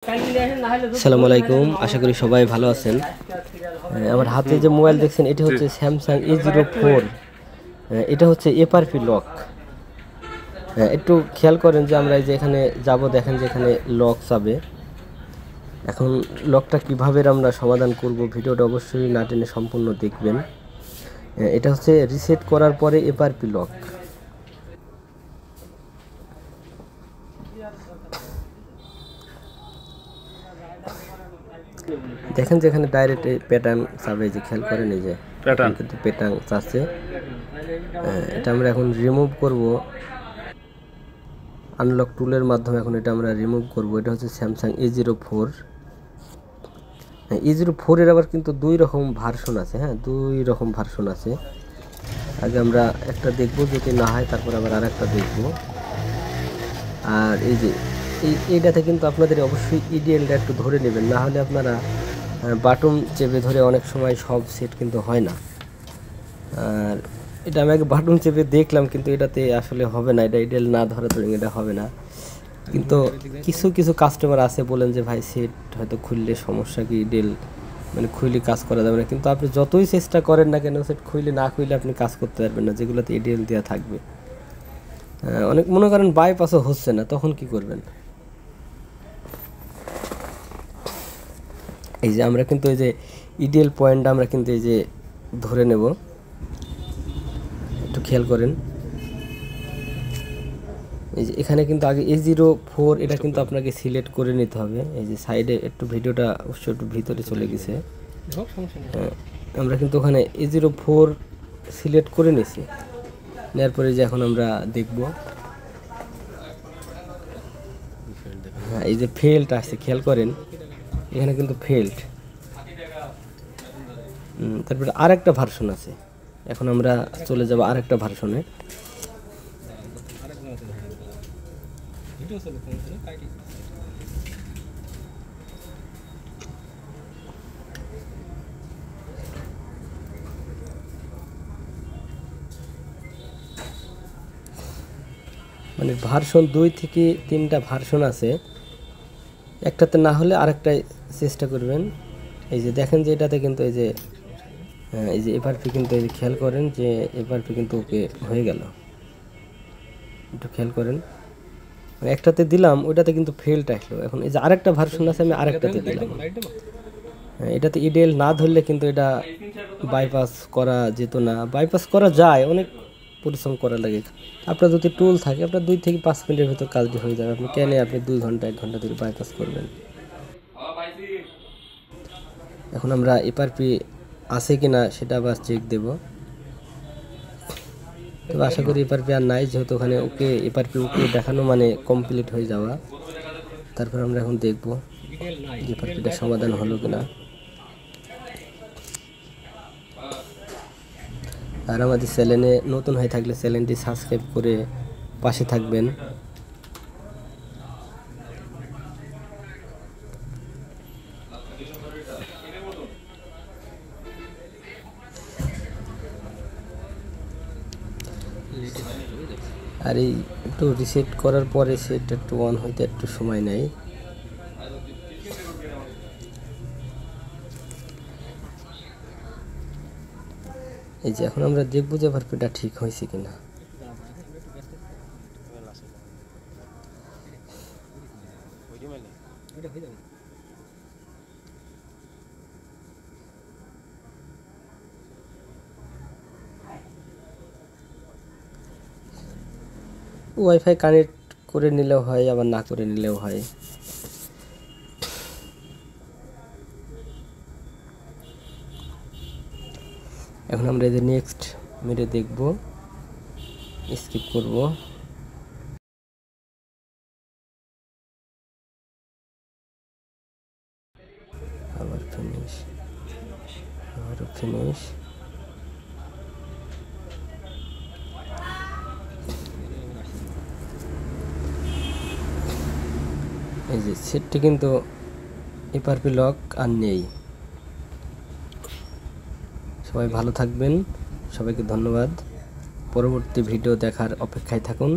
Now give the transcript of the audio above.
আসসালামু আলাইকুম, আশা করি সবাই ভালো আছেন। আমার হাতে যে মোবাইল দেখছেন এটি হচ্ছে স্যামসাং A04। এটা হচ্ছে এফআরপি লক। একটু খেয়াল করেন যে আমরা এই যে এখানে যাব, দেখেন যে এখানে লক চাবে। এখন লকটা কিভাবে আমরা সমাধান করব, ভিডিওটা অবশ্যই না টেনে সম্পূর্ণ দেখবেন। এটা হচ্ছে রিসেট করার পরে এফআরপি লক। দেখেন যে এখানে ডাইরেক্ট প্যাটার্ন চাবে, যে খেয়াল করেন এই যে প্যাটার্ন, কিন্তু প্যাটার্ন চাচ্ছে। এটা আমরা এখন রিমুভ করব আনলক টুলের মাধ্যমে। এখন এটা আমরা রিমুভ করব। এটা হচ্ছে স্যামসাং A04। A04 এর আবার কিন্তু দুই রকম ভার্সন আছে। দুই রকম ভার্সন আছে। আগে আমরা একটা দেখব, যদি না হয় তারপর আবার আরেকটা দেখব। আর এই যে এইটাতে কিন্তু আপনাদের অবশ্যই ইডিএলটা একটু ধরে নেবেন, না হলে আপনারা বাটন চেপে ধরে অনেক সময় সব সেট কিন্তু হয় না। আর এটা আমি আগে বাটন চেপে দেখলাম, কিন্তু এটাতে আসলে হবে না। এটা ইডিএল না ধরা তো এটা হবে না। কিন্তু কিছু কিছু কাস্টমার আছে বলেন যে ভাই সেট হয়তো খুললে সমস্যা কি, ইডিএল মানে খুললে কাজ করা যাবে না। কিন্তু আপনি যতই চেষ্টা করেন না কেন, সেট খুললে না খুললে আপনি কাজ করতে পারবেন না, যেগুলোতে ইডিএল দেওয়া থাকবে। অনেক মনে করেন বাইপাসও হচ্ছে না, তখন কি করবেন? এই যে আমরা কিন্তু এই যে ইডিএল পয়েন্টটা আমরা কিন্তু এই যে ধরে নেব, একটু খেয়াল করেন। এই যে এখানে কিন্তু আগে A04 এটা কিন্তু আপনাকে সিলেক্ট করে নিতে হবে। এই যে সাইডে একটু ভিডিওটা অবশ্য একটু ভিতরে চলে গেছে। আমরা কিন্তু ওখানে A04 সিলেক্ট করে নিয়েছি। নেওয়ার পরে যে এখন আমরা দেখব, এই যে ফেল্ড আসছে, খেয়াল করেন এখানে কিন্তু ফেল্ড। তারপরে আরেকটা ভার্সন আছে। এখন আমরা চলে যাব আরেকটা ভার্সনে। মানে ভার্সন 2 থেকে 3টা ভার্সন আছে, একটাতে না হলে আরেকটাই চেষ্টা করবেন। এই যে দেখেন যে এটাতে কিন্তু এই যে এফআরপি কিন্তু এই যে খেয়াল করেন যে এফআরপি কিন্তু ওকে হয়ে গেল। একটু খেয়াল করেন, একটাতে দিলাম ওইটাতে কিন্তু ফেল্ড আসলো। এখন এই যে আরেকটা ভার্সন আছে, আমি আরেকটাতে দিলাম। এটাতে ইডিএল না ধরলে কিন্তু এটা বাইপাস করা যেত না। বাইপাস করা যায়, অনেক পরিশ্রম করা লাগে। আপনার যদি টুল থাকে, আপনার 2 থেকে 5 মিনিটের ভিতর কাজটি হয়ে যাবে। আপনি কেন আপনি 2 ঘন্টা 1 ঘন্টা ধরে বাইপাস করবেন? এখন আমরা এফআরপি আছে কিনা সেটা আবার চেক দেব। তবে আশা করি এফআরপি আর নাই, যেহেতু ওখানে ওকে এফআরপি ওকে দেখানো মানে কমপ্লিট হয়ে যাওয়া। তারপর আমরা এখন দেখব এফআরপিটা সমাধান হলো কিনা। আর আমাদের চ্যানেলে নতুন হয়ে থাকলে চ্যানেলটি সাবস্ক্রাইব করে পাশে থাকবেন। আর এই একটু রিসেট করার পরে সেটা একটু অন হইতে একটু সময় নেয়। এই যে এখন আমরা দেখবো যে এফআরপিটা ঠিক হয়েছে কিনা। ওয়াইফাই কানেক্ট করে নিলেও হয়, আবার না করে নিলেও হয়। এখন আমরা এদের নেক্সট মেরে দেখব, স্কিপ করব। আবার ফিনিশ, আবারও ফিনিশ। এই যে সেটটি কিন্তু এফআরপি লক আর নেই। সবাই ভালো থাকবেন, সবাইকে ধন্যবাদ। পরবর্তী ভিডিও দেখার অপেক্ষায় থাকুন।